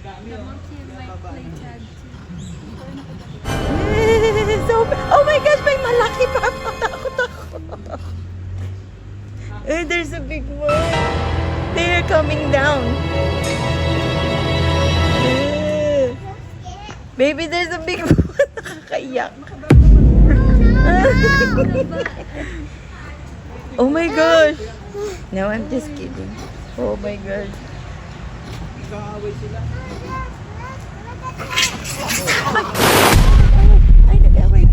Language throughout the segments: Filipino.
So, oh my gosh, may malaki pa. Takot ako. There's a big one. They're coming down. Baby, there's a big one. Nakakaiyak. Oh my gosh. No, I'm just kidding. Oh my gosh. Ay, nag-away.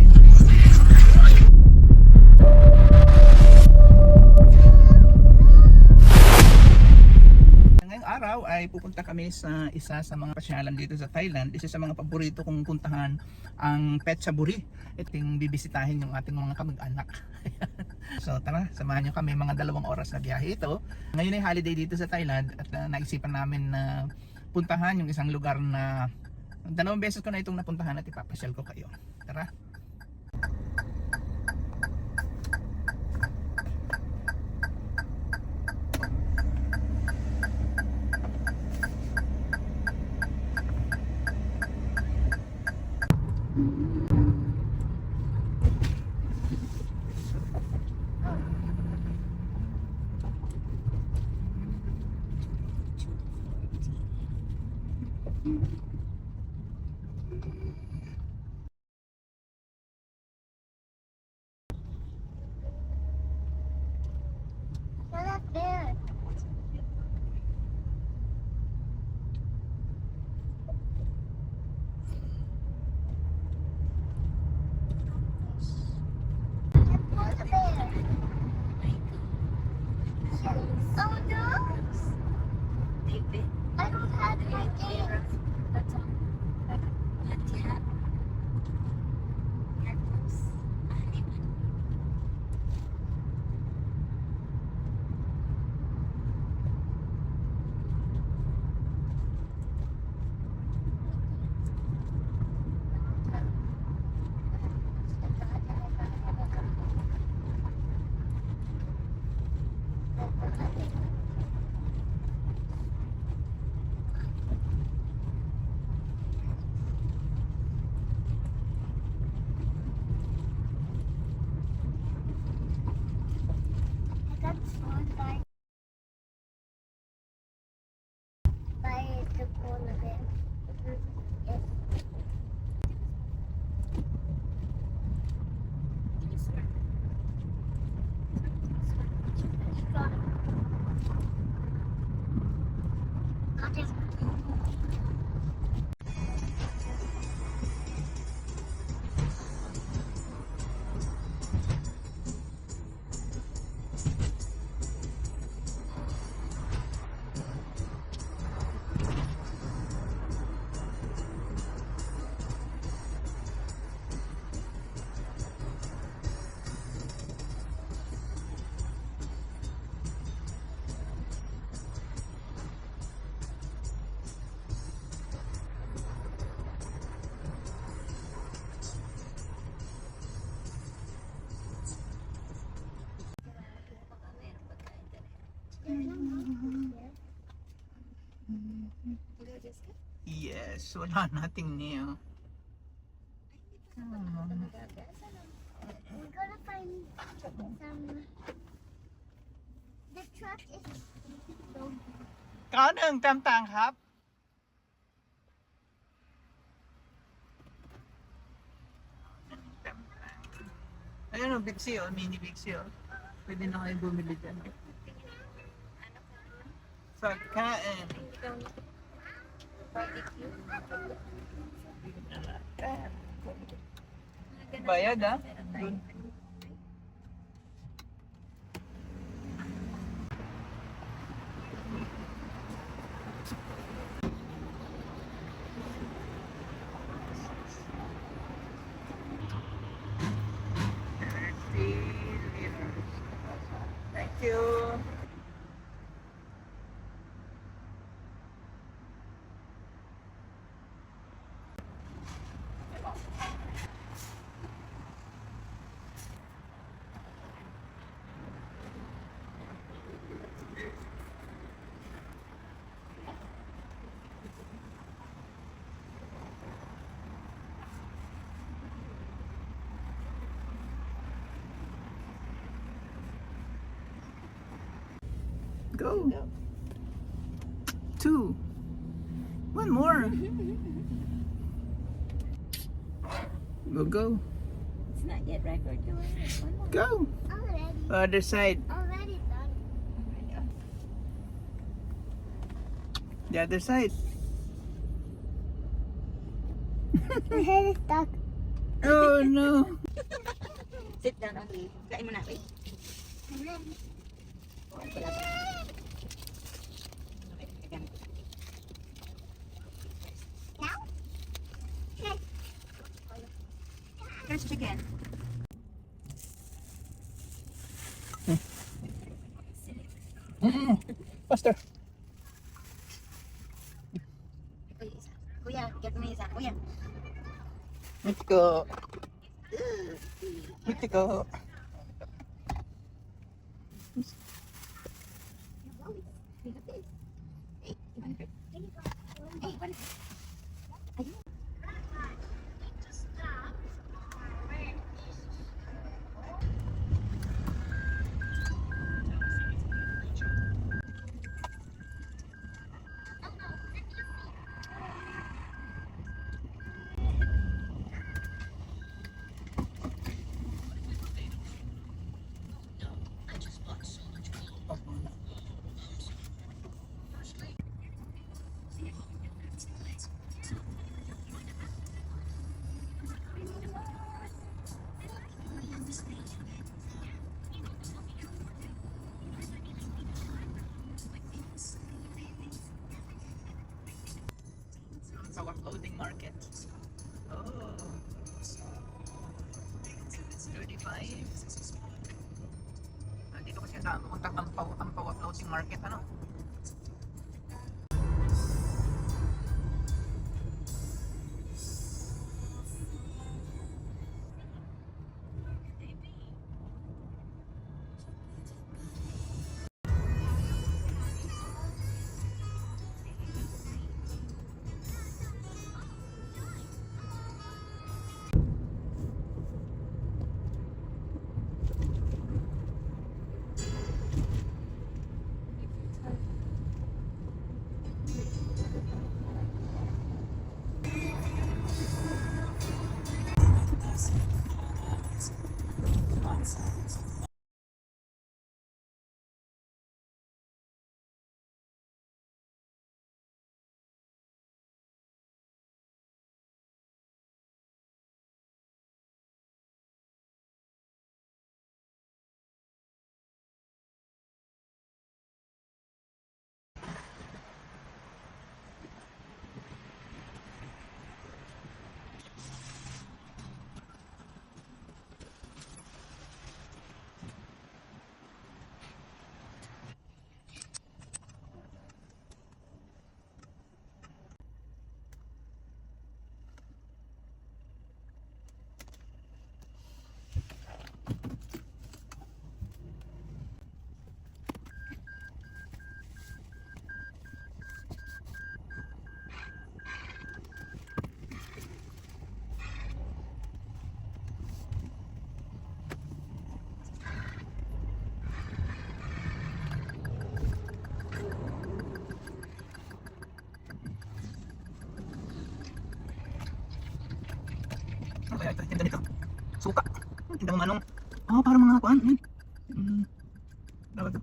Ngayong araw ay pupunta kami sa isa sa mga pasyalan dito sa Thailand. Isa sa mga paborito kong puntahan, ang Phetchaburi. Ito yung bibisitahin yung ating mga kamag-anak. So tara, samahan nyo kami, mga 2 oras na biyahe ito. Ngayon ay holiday dito sa Thailand at naisipan namin na puntahan yung isang lugar na 2 beses ko na itong napuntahan at ipapasyal ko kayo. Tara! They're not there. Polar bear. Oh no! I don't have my game. I got swung by the polar bear. Yes. Got it. Yes, wala nating niyo. We're gonna find some. The truck is so ก้าวหนึ่งเต็มตังครับayun o, Big C o, mini Big C o. Pwede na kayo bumili dyan. Sa kain. Bayad ah. Thank you. Go. 2. One more. Go, go. It's not yet record doing it. One more. Go. Already. Other side. Already done. The other side. My head is stuck. Oh no. Sit down, okay. Kain mo na, wait. Now? Here's chicken. Faster. Uy, isa. Kuya, get me isa. Kuya. Mitiko. Mitiko. Our clothing market. Oh. 35. Dito kasi ang tampaw clothing market, ano? Ano kaya ito? Tinda nito. Suka. Tinda ng manong. Oh, parang mga kuan. Tawag.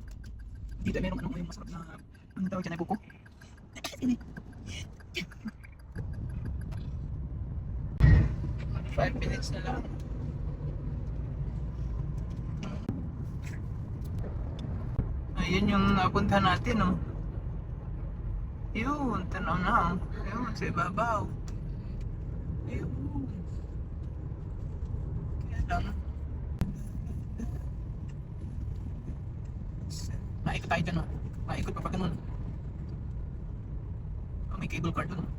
Dito meron anong yung masarap na anong tawag dyan ay buko. 5 minutes na lang. Ayun yung napunta natin, oh. Yun, tanaw na, oh. Yun, sa ibabaw. Ayun. Kaya lang. Maikot tayo dyan, oh. Maikot pa pa ganun. Oh, may cable car dun, oh.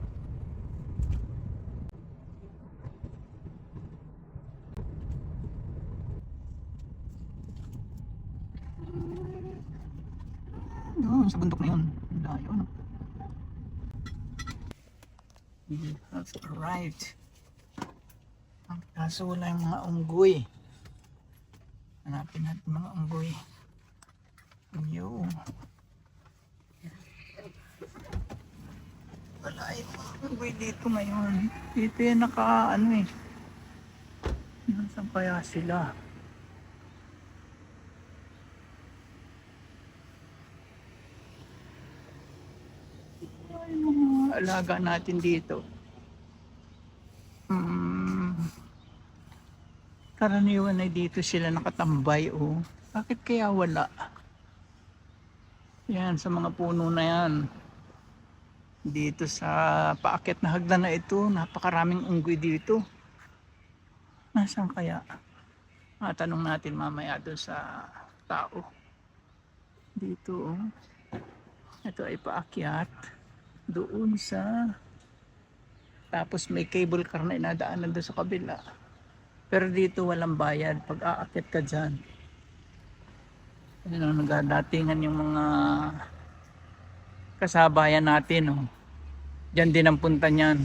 Doon, sa bundok na yun. Layo, no? We have arrived. Ang kaso wala yung mga unggoy. Hanapin natin mga unggoy. Yo. Wala yung mga unggoy dito ngayon. Dito yan naka ano eh. Nasaan kaya sila? Ay, mga alaga natin dito. Karaniwan ay dito sila nakatambay oh. Bakit kaya wala? Yan sa mga puno na yan. Dito sa paakyat na hagdan na ito, napakaraming unggoy dito. Nasaan kaya? Tanong natin mamaya doon sa tao. Dito oh. Ito ay paakyat. Doon sa... Tapos may cable car na inadaanan doon sa kabila. Pero dito walang bayad pag aakyat ka dyan. Ayun ang nagadatingan yung mga kasabayan natin. Oh. Diyan din ang punta niyan.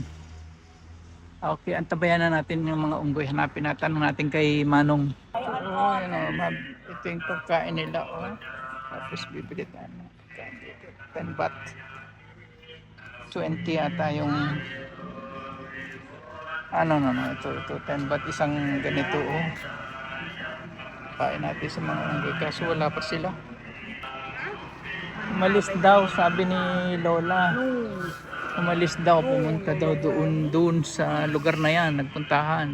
Okay, antabayan na natin yung mga unggoy. Hanapin natin, tanong natin kay Manong. Oh, ito yung pagkain nila. Oh. Tapos bibili tayo ng pagkain dito. 10 baht. 20 ata yung... Ito 10 baht isang ganito. Oh. Kain natin sa mga unggoy. Kaso wala pa sila. Umalis daw, sabi ni Lola. Umalis daw, pumunta daw doon sa lugar na yan, nagpuntahan.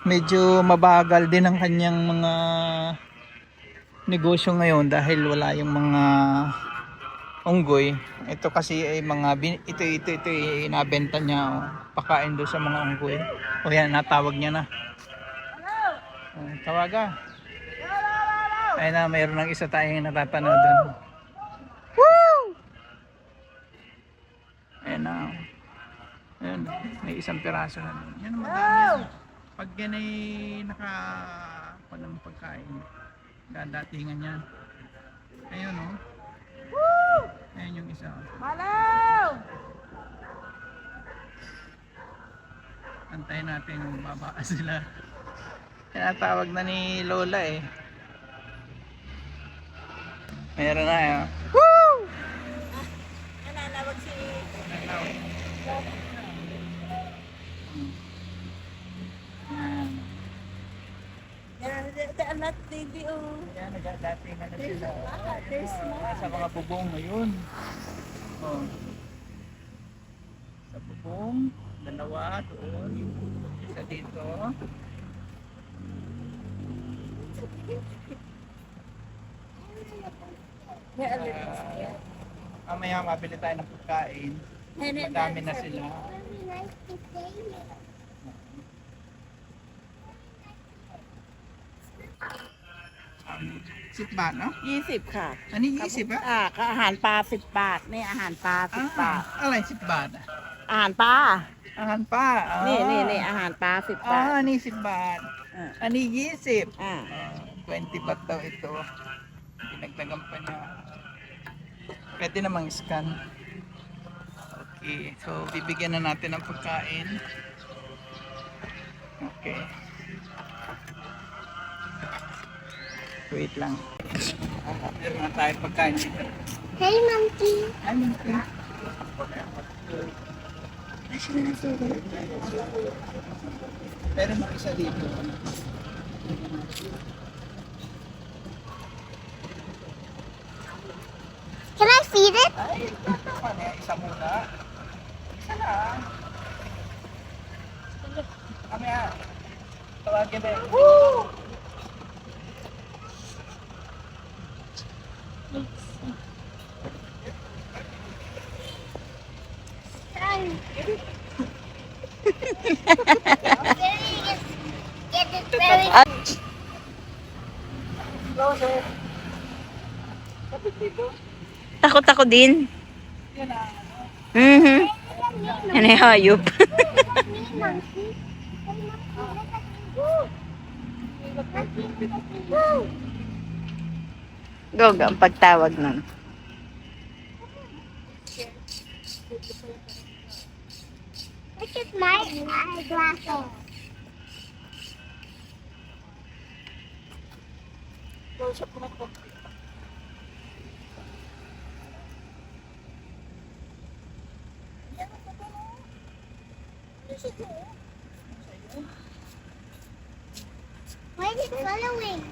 Medyo mabagal din ang kanyang mga negosyo ngayon dahil wala yung mga unggoy. Ito kasi ay mga ito inabenta niya oh, pakain doon sa mga unggoy. O yan, natawag niya na. Tawaga. Ayun na, mayroon ng isa tayong natatanaw doon. Woo! Ayun na. Ayun, may isang piraso na doon. Yan ang madami. Pag yan ay walang pagkain, dadatingan yan. Ayun o. Oh. Ayun yung isa. Malaw! Antayin natin kung bababa sila. Tinatawag na ni Lola eh. Meron na yun. Woo! Nananawag si... Anak, baby, oh. Yan, nagdatingan na sila. There's more. Sa mga bubong ngayon. Oh. Sa bubong, dalawa doon. Isa dito. Mamaya mabili tayo ng pagkain. Madami na sila. Sitbaan, no? 20 ค่ะ อันนี้20 อ่ะ ก็อาหารปลา10 บาทนี่อาหารปลา10 บาท อะไร10 บาทอ่ะ อาหารปลา อาหารป้าอ๋อ นี่อาหารปลา10 อ๋อบ าท อันนี้10 บาท อ่า อันนี้20 อ่า 20 baht daw ito. Pinagdagan pa niya. Pwede namang scan. Okay, so bibigyan na natin ng pagkain. Okay. Wait lang. Meron na tayo pagkain dito. Hey, monkey. Ay, monkey. Meron na isa dito. Can I feed it? Ay, isa muna. Isa lang. Kami tawagin ba? Woo! Takot ako din. Yan ay hayop. Goga ang pagtawag nun. Look at my eyeglasses. Why is it following?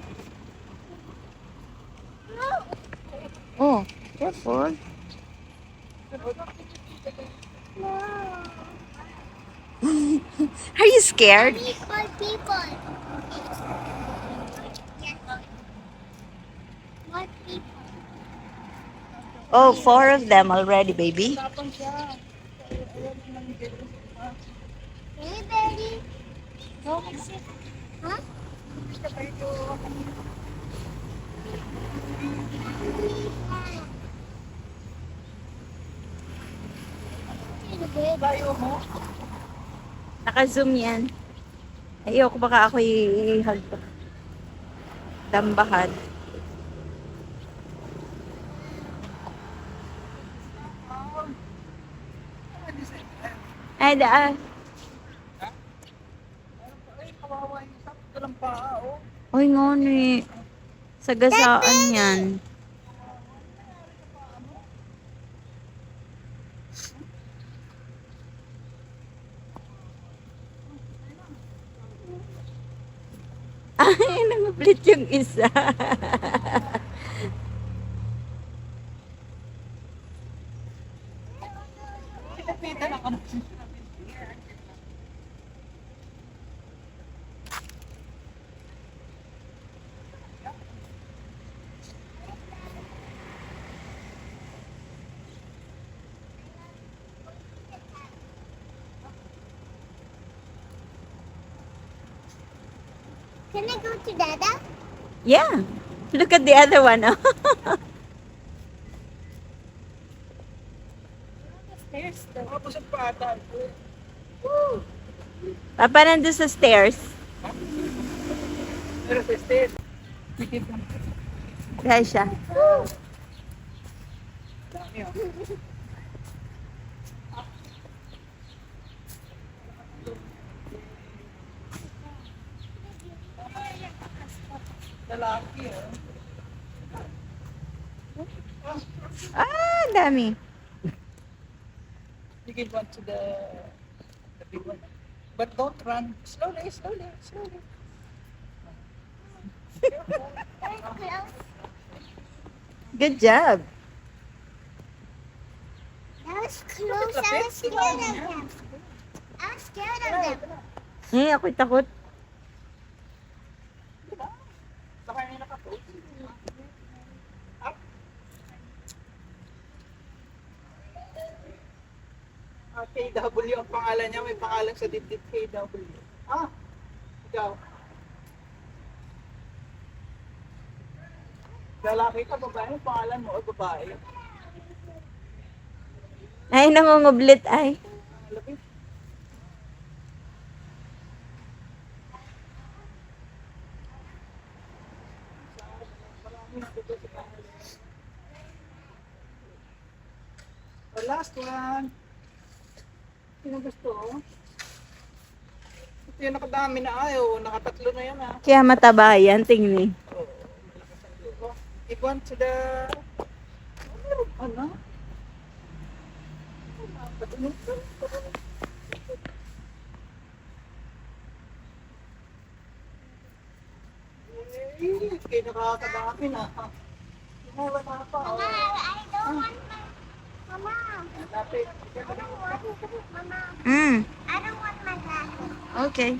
No. Oh, careful. No. Are you scared? People. Yes. What people? Oh, 4 of them already, baby. Tapang siya. Hey, Daddy. No, sit. Huh? Layo mo. Naka-zoom yan. Ayoko baka ako dambahan. Ay, Ay, kawawa yung sakto ng paa, oh. Uy, ngoni. Sagasaan yan. Ay, nangublit yung isa. Sinapitan ako. Can I go to Dada? Yeah. Look at the other one. Oh. There's the Tapos ang pata. Papa nandun sa stairs. Pero sa state. Tikip lang. Kaya siya. Dami, oh. Lalaki, oh. Ah, dami. You give one to the big one. But don't run. Slowly, slowly, slowly. very close. Good job. That was close. I was scared of them. I was scared of them. Ako'y takot. Sa kanya nakapost. Up. KW ang pangalan niya. May pangalan sa dibdib KW. Ah, ikaw. Lalaki ka, babae. Ang pangalan mo o babae? Ay, nangungublit ay. Laki. The last one. Sino gusto? Ito yung nakadami na ayaw. Nakatatlo na yan ah. Kaya mataba yan, tingni. Oh, give one to the... Ano? Kaya nakakadami na. Wala pa. Mama, I don't want my... Mama, Lapit. Mama, I don't want my glasses. Okay.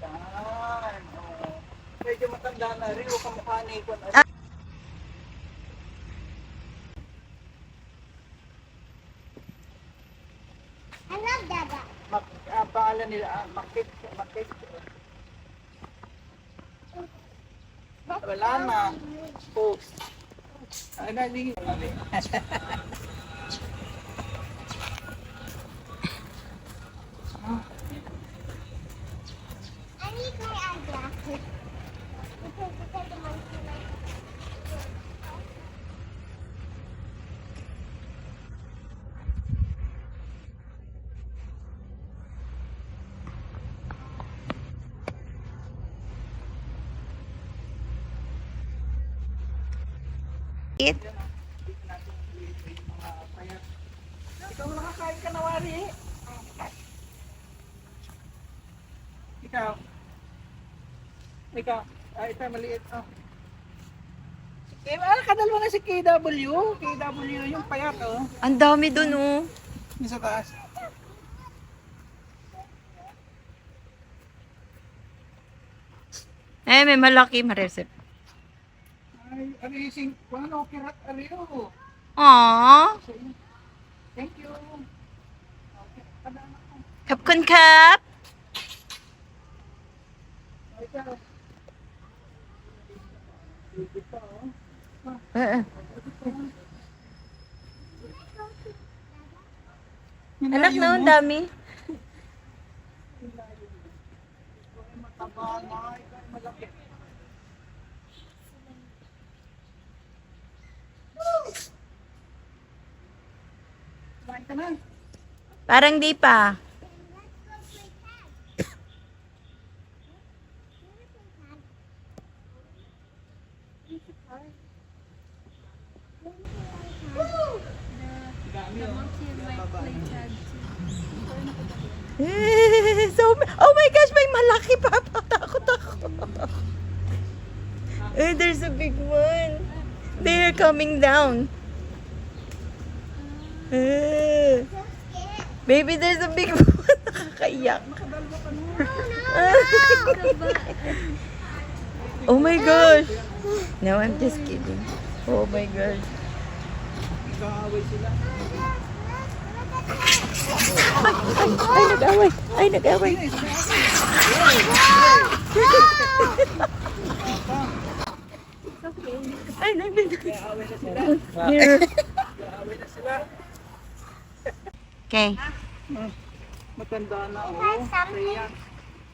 Yan. Oh. Medyo matanda na rin. Huwag kamukha ni Ikon. I love Dada. Pangalan nila, Makit. Wala na. Post. Ay, naling. I need my eyeglasses. Because the monkey likes Eat. Ikaw nakakain ka na, Wari. Ikaw. Ikaw. Ito maliit. Oh. Kadal mo na si KW. KW yung payat, oh. Ang dami dun, oh. Yung sa taas. Eh, may malaki, Marisip. Ay, arising. Paano kirat ariyo? Aww. Thank you. Okay. Kadal ako. Kapkun kap. Ikaw. Ito, oh. Yung Anak layo na, mo. ang dami. Mataba na. Ikaw ay malaki. Kumain ka na. Parang di pa. So, oh my gosh, may malaki pa. Takot ako. There's a big one. They're coming down. Baby, there's a big one. Nakakaiyak. Oh my gosh. No, I'm just kidding. Oh my gosh. Nag-aaway sila. Ay, nag-away. Ay, nag-away. Ay, Nag-aaway na sila. Here. Nag-aaway na sila. Okay. Matanda na, oh. Kaya.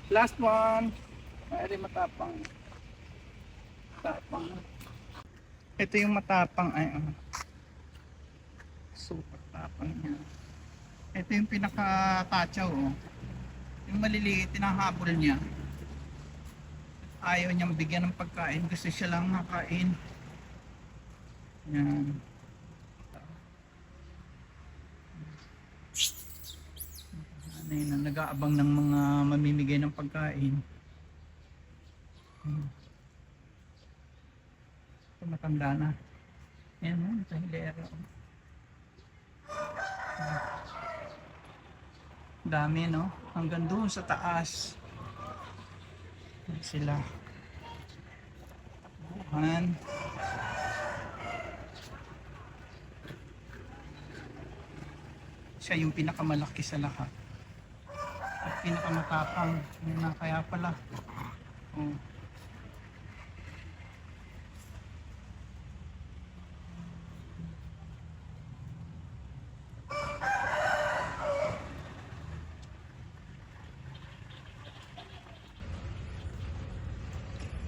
Last one. Ay, matapang. Matapang. Ito yung matapang. Ay, super tapang niya. Ito yung pinaka-katsaw, oh. Yung maliliit, tinahabol niya. Ayaw niyang bigyan ng pagkain. Gusto siya lang nakain. Yan. Ano yun, nag-aabang ng mga mamimigay ng pagkain. Ito matanda na. Yan, oh, ito hilera. Dami, no? Hanggang doon sa taas. Yan sila. Yan. Siya yung pinakamalaki sa lahat. At pinakamatapang. Yun na kaya pala. Oh.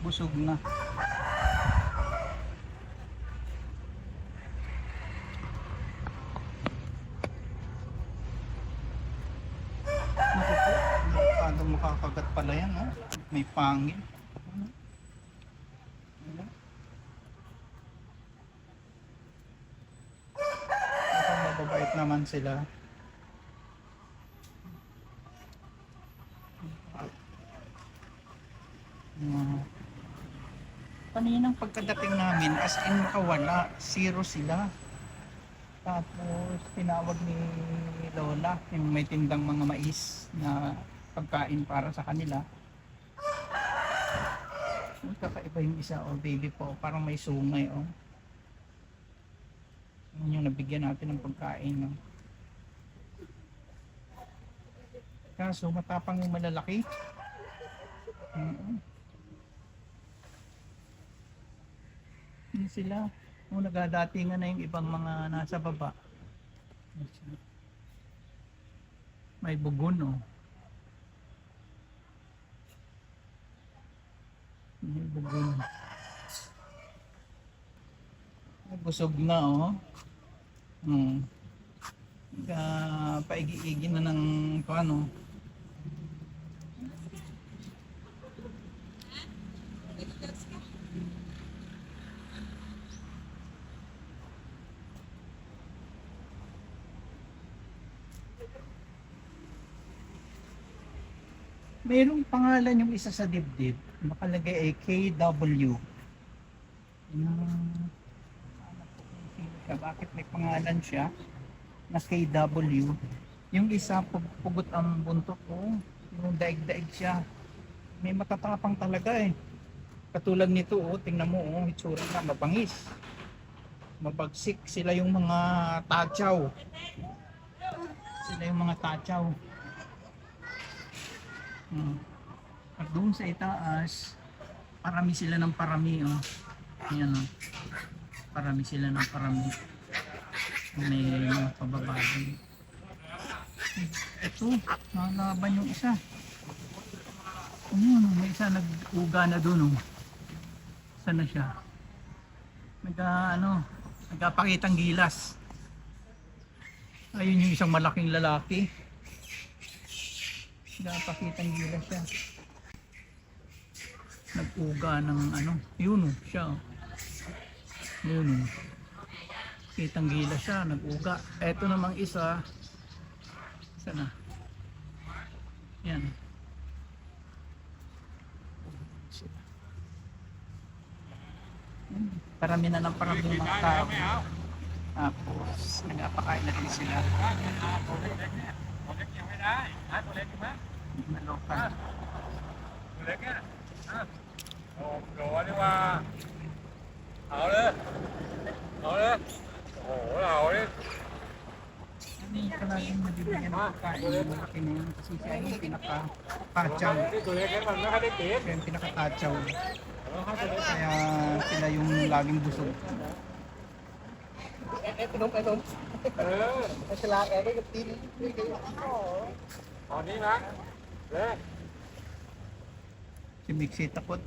Busog na. Naku po, makakagat pala yan, oh. May pangil. Mababait naman sila. Kaninang pagkadating namin, as in makawala, zero sila. Tapos tinawag ni Lola, yung may tindang mga mais na pagkain para sa kanila. Kakaiba yung isa, oh baby po, parang may sungay, oh. Yun yung nabigyan natin ng pagkain, no? Kaso matapang yung malalaki. Yun sila. O, nagadatingan na yung ibang mga nasa baba. May bugon, oh. May bugon. Busog na, oh. Paigi-igi na ng paano. Mayroong pangalan yung isa sa dibdib. Nakalagay ay KW. Hanap ko kung sino siya. Bakit may pangalan siya na KW? Yung isa, pugot ang buntot ko. Yung daig-daig siya. May matatapang talaga eh. Katulad nito, oh, tingnan mo, oh, itsura na, mabangis. Mabagsik sila yung mga tatsaw. Sila yung mga tatsaw. At doon sa itaas, parami sila ng parami. Oh. Ayan, oh. Parami sila ng parami. May mga pababago. Ito, nalaban yung isa. May isa nag-uga na doon. Oh. Saan na siya? Nagpakitang gilas. Ayun yung isang malaking lalaki. Nagpakitang gilas siya. Nag-uga ng yun oh, siya. Yun oh. Kitang gilas siya, nag-uga. Eto namang isa. Sana. Yan. Parami na ng parami ng mga tao. Tapos, nag-apakain na rin sila. Nalokan. Ano yung palaging mabibigyan ng pagkain? Malaki na yun kasi siya yung pinaka-tatsaw. Siya yung pinaka-tatsaw. Kaya sila yung laging busog. Eto. Sila yung tili. Si Mixie takot.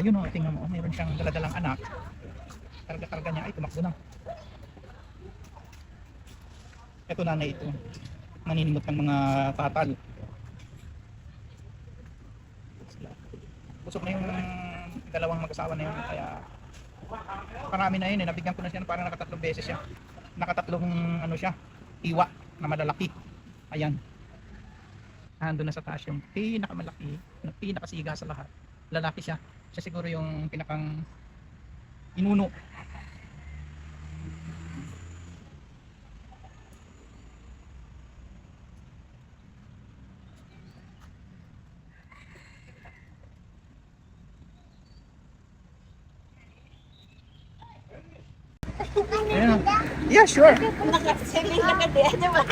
Ayun o, tingnan mo, mayroon siyang daladalang anak. Karga-karga niya, ay tumakbo na. Ito nanay ito. Naninimot ng mga tatal. Busog na yung dalawang mag-asawa na yun. Kaya marami na yun eh. Nabigyan ko na siya parang nakatatlong beses siya. Nakatatlong siya, iwa na malalaki. Ayan. Nandun na sa taas yung pinakamalaki, pinakasiga sa lahat. Lalaki siya. Siya siguro yung pinakang inuno. Ayan. Yeah, sure. Nakasilin na ka diyan naman.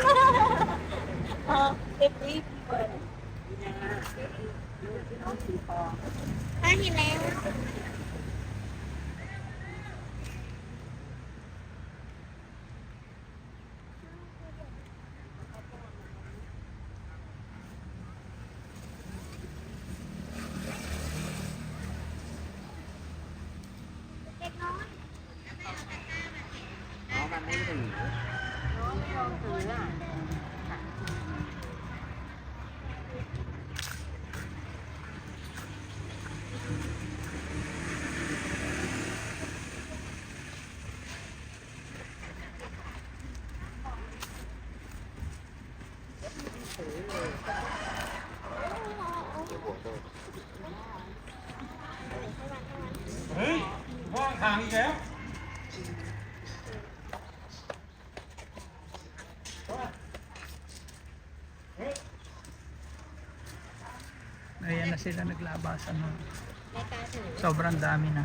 Hello. Ayan na sila naglabasan mo. Sobrang dami na.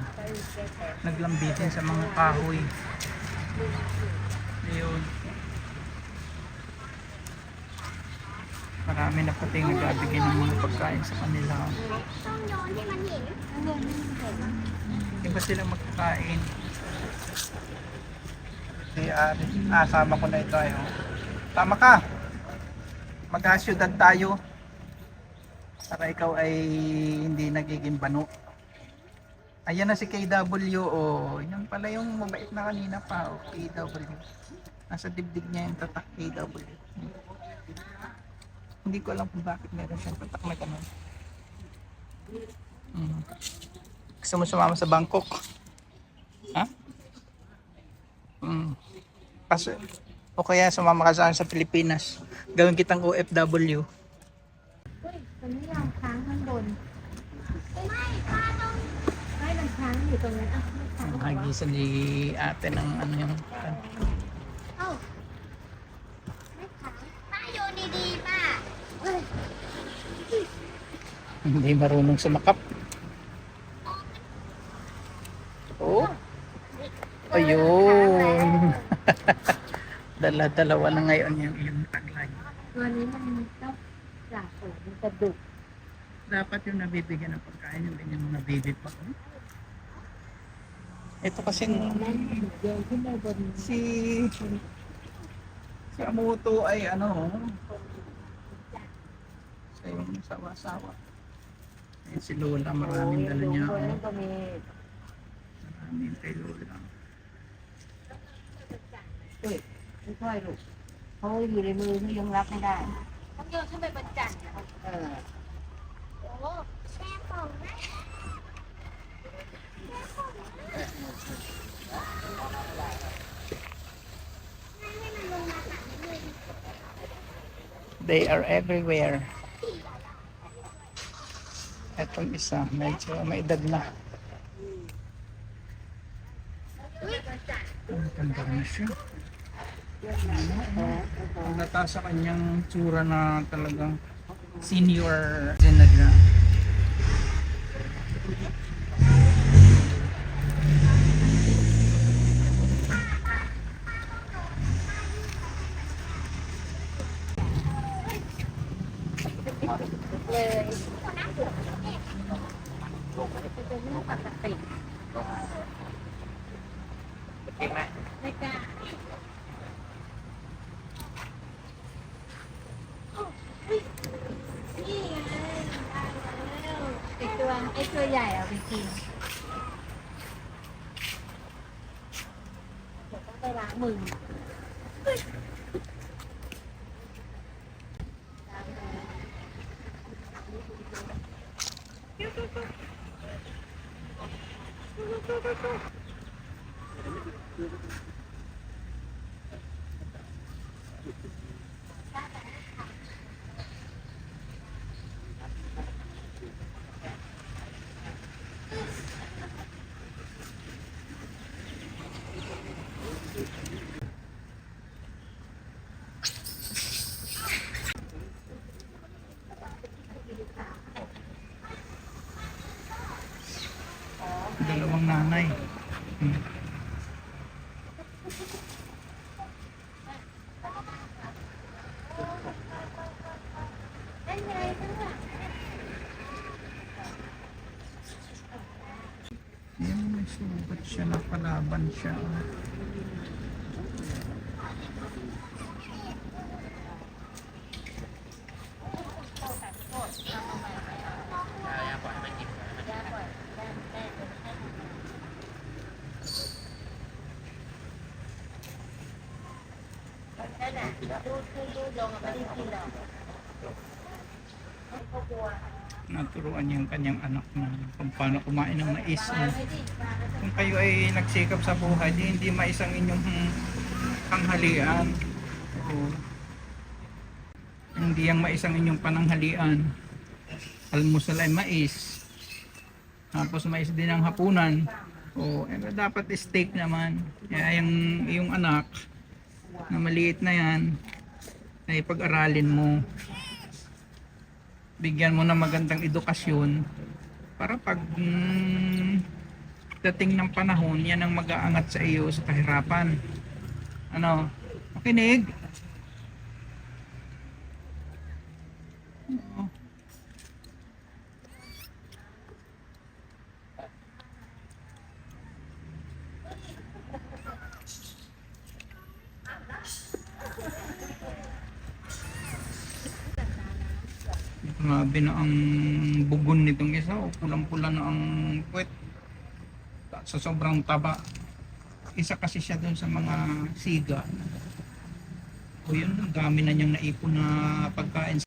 Naglambitin sa mga kahoy. Ayun. Marami na pati nagbibigay ng mga pagkain sa kanila. Yung ba sila magkakain? Asama ko na ito ay. Tama ka. Mag-asyudad tayo. Para ikaw ay hindi nagiging bano. Ayan na si KW. Oh, yan pala yung mabait na kanina pa. Oh, KW. Nasa dibdib niya yung tatak KW. Hindi ko alam kung bakit meron siyang tatak na ganun. Gusto mo sumama sa Bangkok? Ha? Kasi, o kaya sumama ka sa Pilipinas. Gawin kitang OFW. Uy,ตรงนี้เราค้างข้างบนไม่มันค้างอยู่ตรงนั้นอ่ะค้าง Hagisan ni ate ng ano yung... เอ้าไม่ขายป้าโยนดีๆป้า Hindi marunong sumakap. Oh. Ayun. Dala-dalawa na ngayon yung taglay. ตัวนี้มันต้องจากสูงมันกระดุก Dapat yung nabibigyan ng pagkain yung nabibi pa. Ito kasi นั่นเดินขึ้นไปบน si Amuto ay ano, sa yung sawa-sawa. Ayan si Lola, maraming dala niya. บนนั้นก็มี Maraming kay Lola. ไม่ค่อยลูกเขาอยู่ในมือเขายังรับไม่ได้ต้องโยนขึ้นไปบนจันทร์โอ้ แม่ผมนะ They are everywhere. Etong isa, medyo may edad na. Ang ganda na siya. Ang nata sa kanyang tsura na talagang senior general.ไอ้ตัวใหญ่เอาไปกินเดี๋ยวต้องไปล้างมือ Dalawang nanay. Yan, may sugat siya, nakalaban siya. Naturuan niya yung kanyang anak na kung paano kumain ng mais. Kung kayo ay nagsikap sa buhay, hindi mais ang inyong panghalian. Oo. Hindi ang mais ang inyong pananghalian. Almusal ay mais. Tapos mais din ang hapunan. O, dapat steak naman. Kaya yung anak na maliit na yan ay pag-aralin mo. Bigyan mo ng magandang edukasyon para pag dating ng panahon, yan ang mag-aangat sa iyo sa kahirapan. Ano? Makinig? Oo. Grabe na ang bugon nitong isa. O, pulang-pula na ang puwet. Sa sobrang taba. Isa kasi siya doon sa mga siga. O yun, ang dami na niyang naipon na pagkain.